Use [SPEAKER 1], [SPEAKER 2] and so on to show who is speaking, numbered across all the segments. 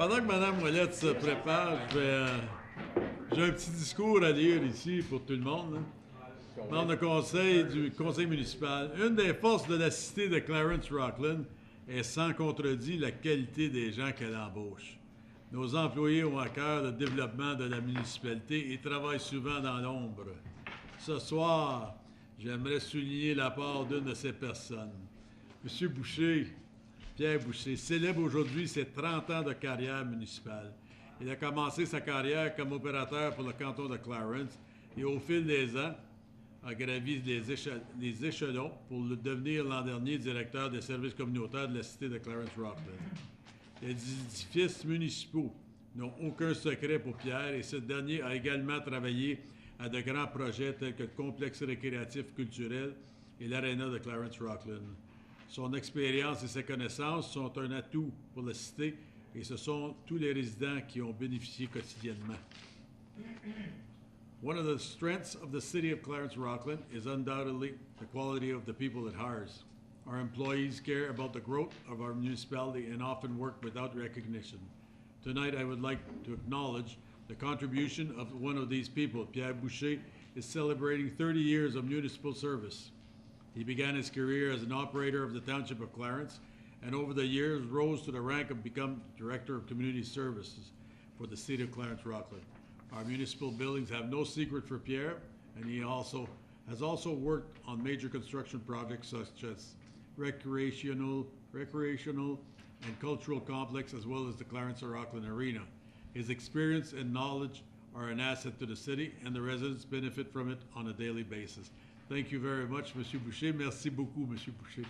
[SPEAKER 1] Pendant que Mme Ouellette se prépare, j'ai un petit discours à lire ici pour tout le monde. Membre de conseil du conseil municipal. Une des forces de la cité de Clarence-Rockland est sans contredit la qualité des gens qu'elle embauche. Nos employés ont à cœur le développement de la municipalité et travaillent souvent dans l'ombre. Ce soir, j'aimerais souligner l'apport d'une de ces personnes. M. Boucher, Pierre Boucher, célèbre aujourd'hui ses 30 ans de carrière municipale. Il a commencé sa carrière comme opérateur pour le canton de Clarence et au fil des ans, a gravi les échelons pour devenir l'an dernier directeur des services communautaires de la cité de Clarence-Rockland. Les édifices municipaux n'ont aucun secret pour Pierre et ce dernier a également travaillé à de grands projets tels que le complexe récréatif culturel et l'aréna de Clarence-Rockland. Son expérience et ses connaissances sont un atout pour la cité et ce sont tous les résidents qui ont bénéficié quotidiennement. One of the strengths of the city of Clarence-Rockland is undoubtedly the quality of the people it hires. Our employees care about the growth of our municipality and often work without recognition. Tonight, I would like to acknowledge the contribution of one of these people. Pierre Boucher is celebrating 30 years of municipal service. He began his career as an operator of the Township of Clarence and over the years rose to the rank of become Director of Community Services for the city of Clarence-Rockland. Our municipal buildings have no secret for Pierre, and he has also worked on major construction projects such as recreational and cultural complex, as well as the Clarence-Rockland Arena. His experience and knowledge are an asset to the city, and the residents benefit from it on a daily basis. Thank you very much, Monsieur Boucher. Merci beaucoup, Monsieur Boucher.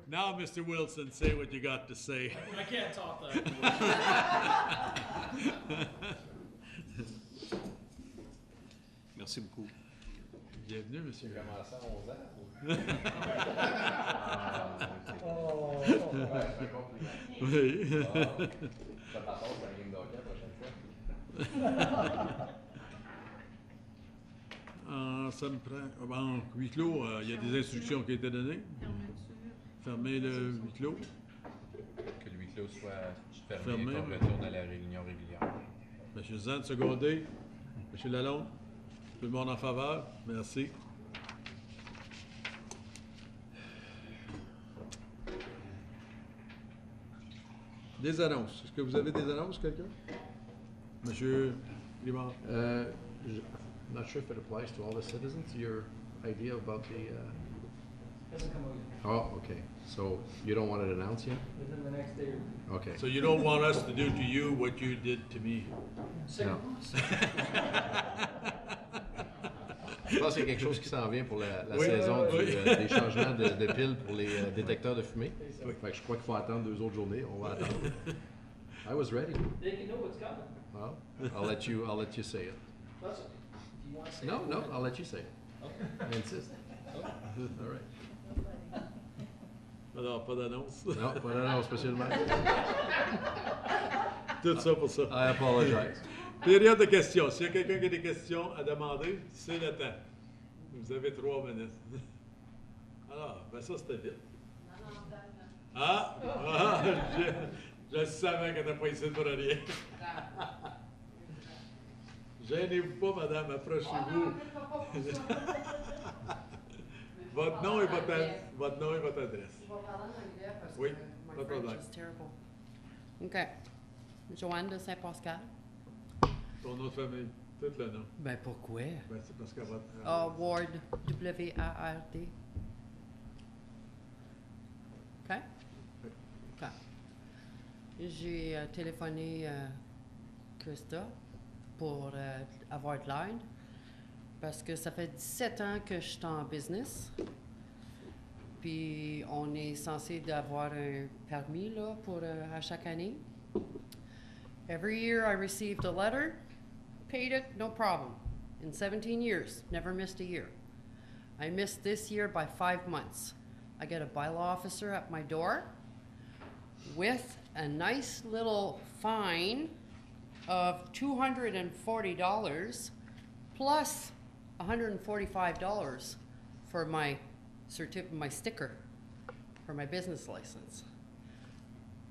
[SPEAKER 1] Now, Mr. Wilson, say what you got to say.
[SPEAKER 2] I can't talk that.
[SPEAKER 3] Merci beaucoup.
[SPEAKER 1] Bienvenue, monsieur.
[SPEAKER 4] J'ai commencé à 11 ans.
[SPEAKER 1] Oui.
[SPEAKER 4] Ça t'apporte la game d'hockey la prochaine fois.
[SPEAKER 1] Ça me prend. En huis clos, il y a des instructions qui ont été données. Fermer le huis clos.
[SPEAKER 4] Que le huis clos soit fermé
[SPEAKER 1] Fermé,
[SPEAKER 4] et qu'on retourne à la réunion régulière.
[SPEAKER 1] Monsieur Zant, secondé. Monsieur Lalonde. Tout le monde en faveur. Merci. Des annonces. Est-ce que vous avez des annonces, quelqu'un? Monsieur Limard.
[SPEAKER 5] I'm not sure if it applies to all the citizens, your idea about the...
[SPEAKER 2] Hasn't come out yet.
[SPEAKER 5] Oh, okay. So you don't want it announced yet?
[SPEAKER 2] Within the next day or two.
[SPEAKER 5] Okay.
[SPEAKER 1] So you don't want us to do to you what you did to me?
[SPEAKER 5] No. Je pense qu'il y a quelque chose qui s'en vient pour la
[SPEAKER 1] Oui,
[SPEAKER 5] saison
[SPEAKER 1] oui.
[SPEAKER 5] des changements de piles pour les détecteurs de fumée.
[SPEAKER 1] Oui.
[SPEAKER 5] Fait que je crois qu'il faut attendre 2 autres journées. On va attendre. I was ready.
[SPEAKER 2] They can know what's coming.
[SPEAKER 5] Well, I'll let you say it.
[SPEAKER 2] That's okay. Do you want to say
[SPEAKER 5] No,
[SPEAKER 2] it?
[SPEAKER 5] no, I'll let you say it.
[SPEAKER 2] Okay.
[SPEAKER 5] I insist. All right.
[SPEAKER 1] Alors, pas d'annonce.
[SPEAKER 5] Non, pas d'annonce, monsieur le maire.
[SPEAKER 1] Tout ça pour ça.
[SPEAKER 5] I apologize.
[SPEAKER 1] Période de questions. S'il y a quelqu'un qui a des questions à demander, c'est le temps. Vous avez 3 minutes. Alors, ben ça, c'était vite. Ah! Je savais qu'elle n'était pas ici pour rien. Gênez-vous pas, madame, approchez-vous. Votre nom et votre adresse. Oui, pas de problème.
[SPEAKER 6] OK. Joanne de Saint-Pascal.
[SPEAKER 1] Ton nom de famille, tout le nom.
[SPEAKER 6] Ben pourquoi?
[SPEAKER 1] Ben, c'est parce qu'elle va...
[SPEAKER 6] Ward, W-A-R-D. OK? OK. J'ai téléphoné Krista pour avoir de l'aide parce que ça fait 17 ans que je suis en business. Puis on est censé d'avoir un permis là, pour, à chaque année. Every year I received a letter, paid it, no problem. In 17 years, never missed a year. I missed this year by 5 months. I get a bylaw officer at my door with a nice little fine of $240 plus $145 for my my sticker for my business license.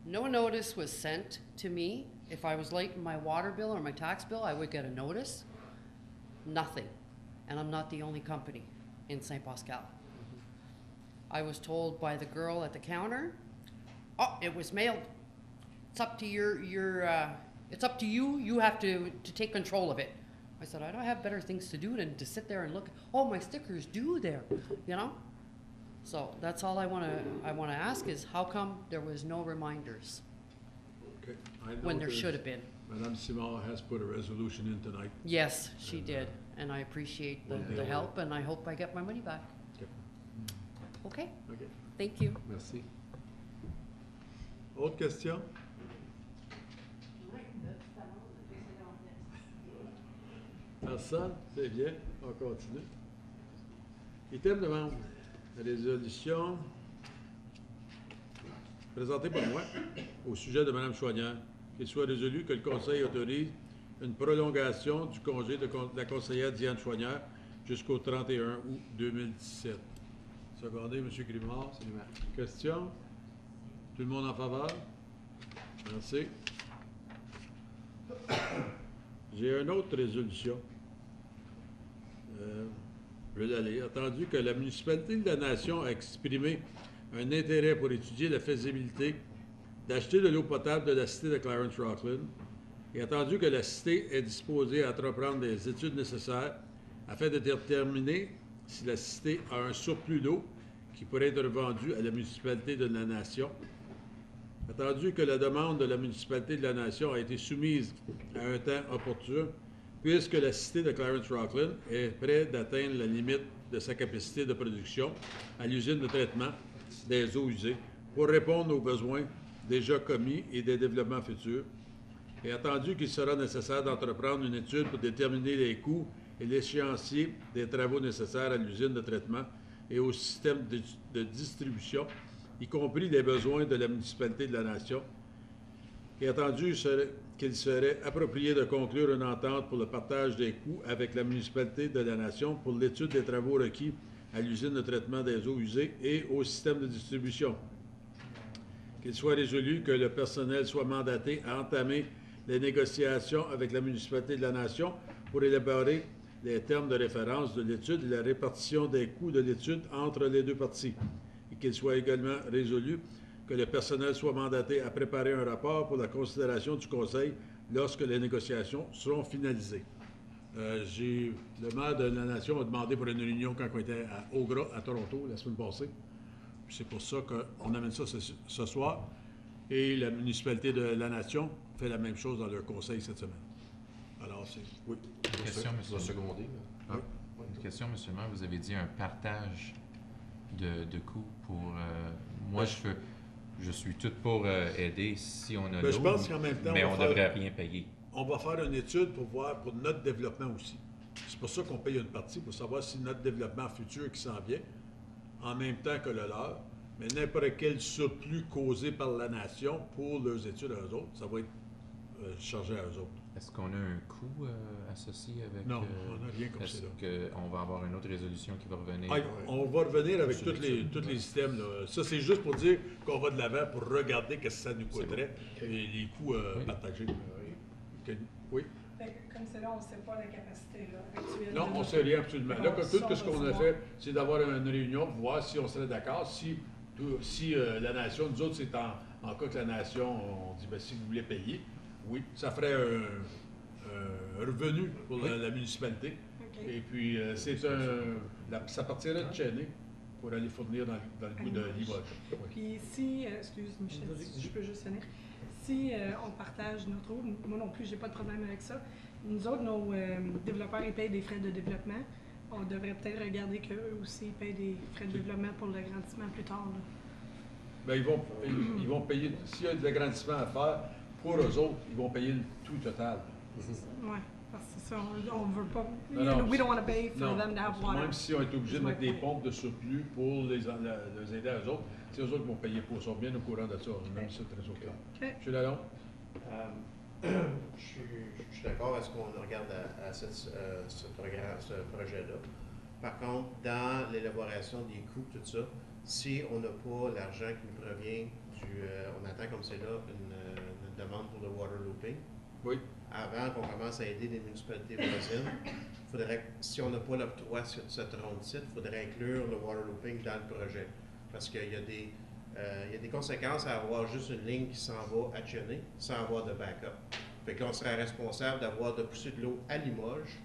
[SPEAKER 6] No notice was sent to me. If I was late in my water bill or my tax bill, I would get a notice. Nothing. And I'm not the only company in St. Pascal. I was told by the girl at the counter, oh, it was mailed. It's up to it's up to you. You have to take control of it. I said, I don't have better things to do than to sit there and look. Oh, my sticker's due there, you know? So that's all I want to ask is how come there was no reminders
[SPEAKER 1] Okay. I
[SPEAKER 6] when there
[SPEAKER 1] noticed
[SPEAKER 6] should have been?
[SPEAKER 1] Madame Simard has put a resolution in tonight.
[SPEAKER 6] Yes, she did, and I appreciate the help, and I hope I get my money back.
[SPEAKER 1] Okay.
[SPEAKER 6] Okay,
[SPEAKER 1] Okay.
[SPEAKER 6] thank you.
[SPEAKER 1] Merci. Autre question? Personne? C'est bien. On continue. Item de membre. Résolution présentée par moi au sujet de Mme Chouanière. Qu'il soit résolu que le Conseil autorise une prolongation du congé de la conseillère Diane Chouanière jusqu'au 31 août 2017. Secondé, M. Grimard.
[SPEAKER 5] Absolument.
[SPEAKER 1] Question? Tout le monde en faveur? Merci. J'ai une autre résolution. Je vais l'aller. Attendu que la municipalité de la Nation a exprimé un intérêt pour étudier la faisabilité d'acheter de l'eau potable de la cité de Clarence-Rockland, et attendu que la cité est disposée à entreprendre des études nécessaires afin de déterminer si la cité a un surplus d'eau qui pourrait être vendu à la municipalité de la Nation, attendu que la demande de la municipalité de la Nation a été soumise à un temps opportun, puisque la cité de Clarence-Rockland est près d'atteindre la limite de sa capacité de production à l'usine de traitement des eaux usées pour répondre aux besoins déjà commis et des développements futurs, et attendu qu'il sera nécessaire d'entreprendre une étude pour déterminer les coûts et l'échéancier des travaux nécessaires à l'usine de traitement et au système de distribution, y compris les besoins de la municipalité de la Nation, et attendu qu'il serait approprié de conclure une entente pour le partage des coûts avec la municipalité de la Nation pour l'étude des travaux requis à l'usine de traitement des eaux usées et au système de distribution. Qu'il soit résolu que le personnel soit mandaté à entamer les négociations avec la municipalité de la Nation pour élaborer les termes de référence de l'étude et la répartition des coûts de l'étude entre les deux parties. Et qu'il soit également résolu que le personnel soit mandaté à préparer un rapport pour la considération du Conseil lorsque les négociations seront finalisées. Le maire de la Nation a demandé pour une réunion quand on était au Gras, à Toronto, la semaine passée. C'est pour ça qu'on amène ça ce soir. Et la municipalité de la Nation fait la même chose dans leur conseil cette semaine. Alors, c'est... Oui.
[SPEAKER 7] Une question, monsieur.
[SPEAKER 5] Secondé.
[SPEAKER 7] Ah, une question, monsieur le maire. Vous avez dit un partage de coûts pour... moi, je suis tout pour aider si on a l'eau,
[SPEAKER 1] Je pense qu'en même temps,
[SPEAKER 7] mais on ne devrait rien payer.
[SPEAKER 1] On va faire une étude pour voir pour notre développement aussi. C'est pour ça qu'on paye une partie, pour savoir si notre développement futur qui s'en vient, en même temps que le leur, mais n'importe quel surplus causé par la Nation pour leurs études à eux autres, ça va être chargé à eux autres.
[SPEAKER 7] Est-ce qu'on a un coût associé avec...
[SPEAKER 1] Non, on n'a rien comme ça.
[SPEAKER 7] Est-ce qu'on va avoir une autre résolution qui va revenir?
[SPEAKER 1] Ah, on va revenir avec tous les systèmes. Là. Ça, c'est juste pour dire qu'on va de l'avant pour regarder qu'est-ce que ça nous coûterait et les coûts partagés. Oui.
[SPEAKER 8] Comme c'est là, on ne sait pas la capacité là, actuelle.
[SPEAKER 1] Non, on ne sait rien absolument. Là, tout ce qu'on a fait, c'est d'avoir une réunion pour voir si on serait d'accord, si la Nation, nous autres, c'est en cas que la Nation, on dit, bien, si vous voulez payer, oui, ça ferait un revenu pour la municipalité. Okay. Et puis, ça partirait de Chéné pour aller fournir dans le goût de Limoges.
[SPEAKER 8] Puis si, excuse Michel, si je peux juste finir, si on partage notre eau, moi non plus, j'ai pas de problème avec ça. Nous autres, nos développeurs, ils payent des frais de développement. On devrait peut-être regarder qu'eux aussi payent des frais de développement pour l'agrandissement plus tard. Là.
[SPEAKER 1] Bien, ils vont payer, s'il y a de l'agrandissement à faire, pour eux autres, ils vont payer le tout total.
[SPEAKER 8] Oui, parce que ça, on ne veut pas.
[SPEAKER 1] Non,
[SPEAKER 8] we don't want to pay for them to have water.
[SPEAKER 1] Même si on est obligé de mettre des pompes de surplus pour les aider à eux autres, c'est eux autres qui vont payer pour ça. Ils sont bien au courant de ça. Même si c'est très au clair.
[SPEAKER 8] Okay.
[SPEAKER 1] M. Lalonde?
[SPEAKER 5] Je suis d'accord à ce qu'on regarde à ce projet-là.
[SPEAKER 9] Par contre, dans l'élaboration des coûts, tout ça, si on n'a pas l'argent qui nous provient on attend comme c'est là une demande pour le water looping.
[SPEAKER 1] Oui.
[SPEAKER 9] Avant qu'on commence à aider les municipalités voisines, si on n'a pas l'octroi sur cette ronde-ci, il faudrait inclure le water looping dans le projet. Parce qu'il y a des conséquences à avoir juste une ligne qui s'en va à Cheney sans avoir de backup. Fait que là, on serait responsable de pousser de l'eau à Limoges,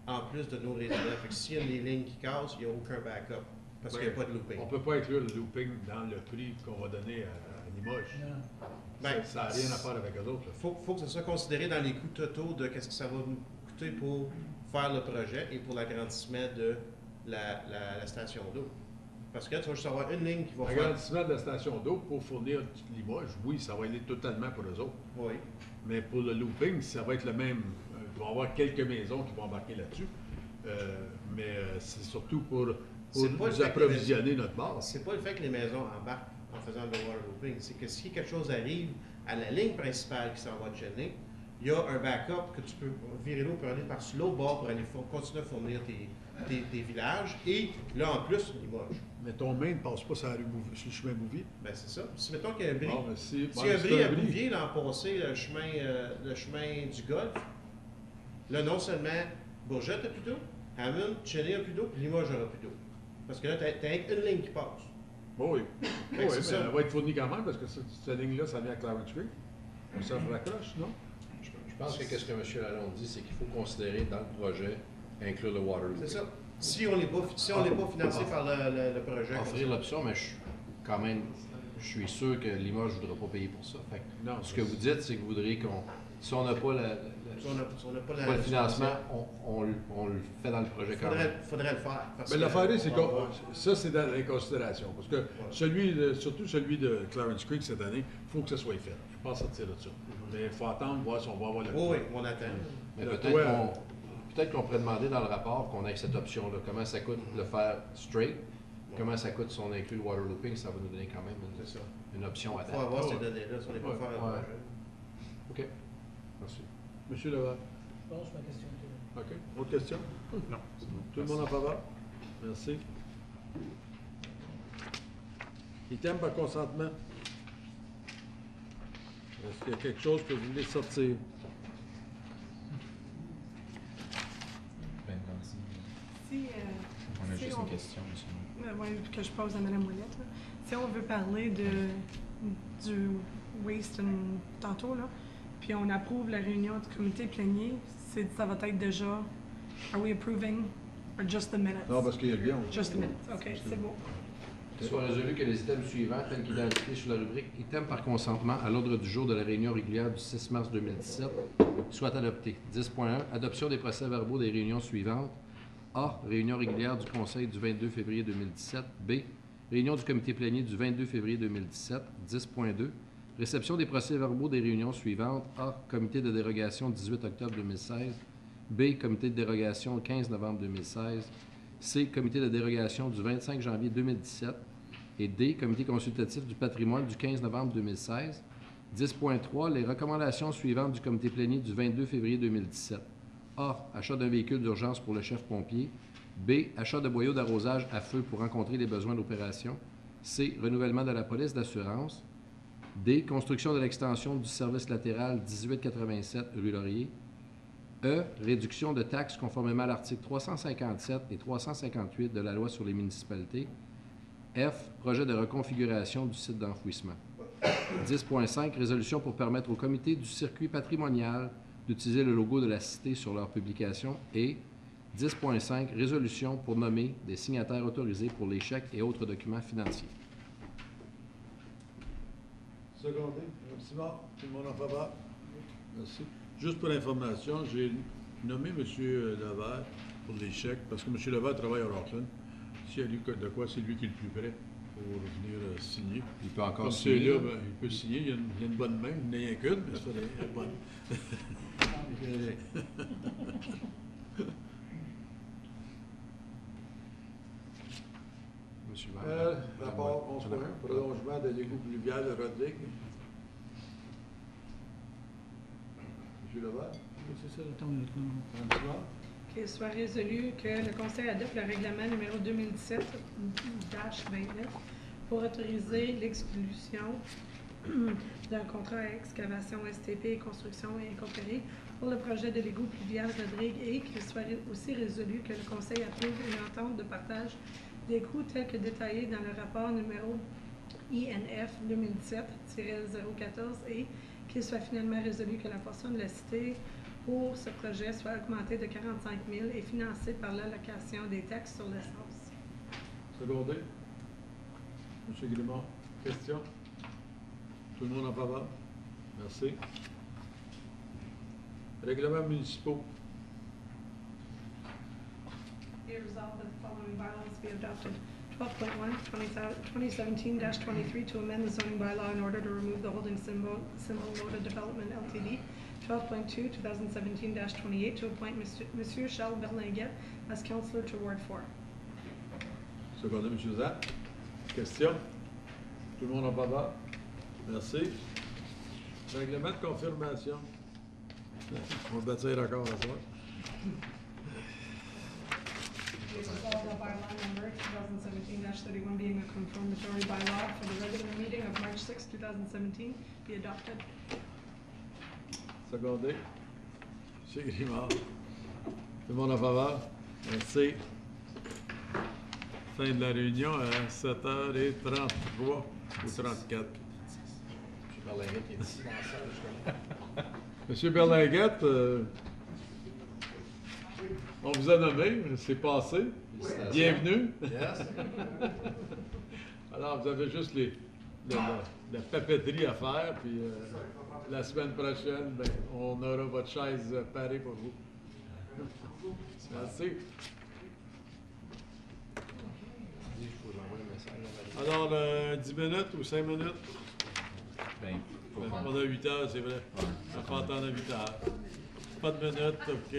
[SPEAKER 9] en plus de nos résidents. Fait que s'il y a des lignes qui cassent, il n'y a aucun backup. Parce qu'il n'y a pas de looping.
[SPEAKER 5] On ne peut pas inclure le looping dans le prix qu'on va donner à Limoges.
[SPEAKER 9] Ben,
[SPEAKER 5] Ça n'a rien à faire avec eux autres.
[SPEAKER 9] Il faut que ça soit considéré dans les coûts totaux de qu'est-ce que ça va nous coûter pour faire le projet et pour l'agrandissement de la station d'eau. Parce que tu vas juste avoir une ligne qui va faire...
[SPEAKER 5] L'agrandissement de la station d'eau pour fournir Limoges, oui, ça va aller totalement pour eux autres.
[SPEAKER 9] Oui.
[SPEAKER 5] Mais pour le looping, ça va être le même. Il va y avoir quelques maisons qui vont embarquer là-dessus. C'est surtout pour nous approvisionner notre base.
[SPEAKER 9] C'est pas le fait que les maisons embarquent en faisant le water looping, c'est que si quelque chose arrive à la ligne principale qui s'en va de Cheney, il y a un backup que tu peux virer l'eau pour aller par-dessus l'autre bord pour aller continuer à fournir tes villages. Et là, en plus, Limoges.
[SPEAKER 5] Mais ton main ne passe pas sur le chemin Bouvier.
[SPEAKER 9] Ben c'est ça. Si mettons qu'il y a un bris,
[SPEAKER 5] Bon,
[SPEAKER 9] s'il y a un bris à Bouvier l'an passé, le chemin du Golfe, là, non seulement Bourgette n'a plus d'eau, Hammond, Cheney n'a plus d'eau, puis Limoges n'aura plus d'eau. Parce que là, tu as une ligne qui passe.
[SPEAKER 5] Oui.
[SPEAKER 9] Fait que c'est ça.
[SPEAKER 5] Elle va être fournie quand même parce que cette ligne-là, ça vient à Clarence Creek. On s'en raccroche, non?
[SPEAKER 4] Je pense que ce que M. Lalonde dit, c'est qu'il faut considérer dans le projet inclure le water looping.
[SPEAKER 9] C'est ça. Si on n'est pas financé par le projet.
[SPEAKER 4] Offrir l'option, mais je suis sûr que Limoges ne voudra pas payer pour ça. Fait que
[SPEAKER 5] Non,
[SPEAKER 4] ce que vous dites, c'est que vous voudriez si on n'a pas
[SPEAKER 9] pas
[SPEAKER 4] le financement, on le fait dans le projet quand même.
[SPEAKER 9] Faudrait le faire.
[SPEAKER 5] Mais l'affaire est, c'est que ça, c'est dans les considérations. Parce que surtout celui de Clarence Creek cette année, il faut que ça soit fait. Je ne peux pas sortir de ça. Mais il faut attendre, voir si on va avoir le
[SPEAKER 9] Oui, on attend.
[SPEAKER 4] Mais peut-être qu'on pourrait demander dans le rapport qu'on ait cette option-là. Comment ça coûte de le faire straight? Comment ça coûte si on inclut le water looping? Ça va nous donner quand même une option à
[SPEAKER 9] Il faut avoir ces données-là si on n'est pas faire un projet.
[SPEAKER 4] OK. Merci.
[SPEAKER 5] Monsieur Leval.
[SPEAKER 2] Je pense ma question.
[SPEAKER 5] OK. Autre question?
[SPEAKER 3] Non.
[SPEAKER 5] Tout le monde en faveur? Merci. Item par consentement. Est-ce qu'il y a quelque chose que vous voulez sortir?
[SPEAKER 7] Ben, vas-y. On a juste une question, monsieur.
[SPEAKER 8] Oui, que je pose à Mme Ouellette. Là. Si on veut parler du waste tantôt, là, puis on approuve la réunion du comité plénier, ça va être déjà « Are we approving or just the minutes? »
[SPEAKER 5] Non, parce qu'il y a le bien.
[SPEAKER 8] Just the minutes. OK, c'est beau.
[SPEAKER 4] Soit résolu que les items suivants, tels qu'identifiés sur la rubrique « Items par consentement » à l'ordre du jour de la réunion régulière du 6 mars 2017 soient adoptés. 10.1. Adoption des procès-verbaux des réunions suivantes. A. Réunion régulière du Conseil du 22 février 2017. B. Réunion du comité plénier du 22 février 2017. 10.2. Réception des procès-verbaux des réunions suivantes. A. Comité de dérogation 18 octobre 2016. B. Comité de dérogation 15 novembre 2016. C. Comité de dérogation du 25 janvier 2017. Et D. Comité consultatif du patrimoine du 15 novembre 2016. 10.3. Les recommandations suivantes du comité plénier du 22 février 2017. A. Achat d'un véhicule d'urgence pour le chef pompier. B. Achat de boyaux d'arrosage à feu pour rencontrer les besoins d'opération. C. Renouvellement de la police d'assurance. D. Construction de l'extension du service latéral 1887 rue Laurier. E. Réduction de taxes conformément à l'article 357 et 358 de la Loi sur les municipalités. F. Projet de reconfiguration du site d'enfouissement. 10.5. Résolution pour permettre au comité du circuit patrimonial d'utiliser le logo de la cité sur leur publication. Et 10.5. Résolution pour nommer des signataires autorisés pour les chèques et autres documents financiers.
[SPEAKER 1] Secondé. Merci, Marc. Tout le monde en faveur? Merci. Juste pour l'information, j'ai nommé M. Leval pour les chèques, parce que M. Leval travaille à Rockland. S'il y a de quoi, c'est lui qui est le plus près pour venir signer.
[SPEAKER 4] Il peut encore
[SPEAKER 1] Comme
[SPEAKER 4] signer.
[SPEAKER 1] là, ben, il peut signer. Il a une bonne main. Il n'y en a rien qu'une, mais c'est pas une bonne.
[SPEAKER 4] Monsieur Vert.
[SPEAKER 1] Rapport 11.1, prolongement de l'égout pluvial de Rodrigue. M. Leval?
[SPEAKER 2] C'est ça, attends une minute.
[SPEAKER 1] Bonsoir.
[SPEAKER 8] OK. qu'il soit résolu que le Conseil adopte le règlement numéro 2017-29 pour autoriser l'exclusion d'un contrat à excavation STP et construction incorporée pour le projet de l'égout pluvial Rodrigue et qu'il soit aussi résolu que le Conseil approuve une entente de partage des coûts tel que détaillé dans le rapport numéro INF 2017-014 et qu'il soit finalement résolu que la portion de la cité pour ce projet soit augmentée de 45 000 et financée par l'allocation des taxes sur l'essence.
[SPEAKER 5] Secondé. M. Grimard, question? Tout le monde en faveur? Merci. Règlements municipaux.
[SPEAKER 8] Be it resolved that the following bylaws be adopted. 12.1, 2017-23 to amend the zoning bylaw in order to remove the holding symbol Moda Development Ltd. 12.2, 2017-28 to appoint Monsieur Charles Berlinguet as councillor to Ward 4.
[SPEAKER 5] Secondé, M. Zach. Question? Tout le monde en faveur? Merci. Règlement de confirmation. On va bâtir encore à soir.
[SPEAKER 8] Be it resolved that bylaw number 2017-31 being a confirmatory bylaw for the regular meeting of March 6, 2017 be adopted.
[SPEAKER 5] Secondé. M. Grimard. Tout le monde en faveur? Merci. Fin de la réunion à 7h33 ou 34.
[SPEAKER 4] M. Berlinguet qui est ici dans la salle, justement.
[SPEAKER 5] M. Berlinguet, on vous a nommé, c'est passé.
[SPEAKER 4] Félicitations.
[SPEAKER 5] Bienvenue.
[SPEAKER 4] Yes.
[SPEAKER 5] Alors, vous avez juste la papeterie à faire, puis la semaine prochaine, ben, on aura votre chaise parée pour vous. Merci.
[SPEAKER 4] Il faut que j'envoie un message à
[SPEAKER 5] Alors,
[SPEAKER 4] Valérie.
[SPEAKER 5] 10 minutes ou 5 minutes?
[SPEAKER 7] Ben, faut
[SPEAKER 5] On
[SPEAKER 7] prendre-
[SPEAKER 5] a 8 heures, c'est vrai. Ça fait entendre à 8 heures. Pas de minutes, OK.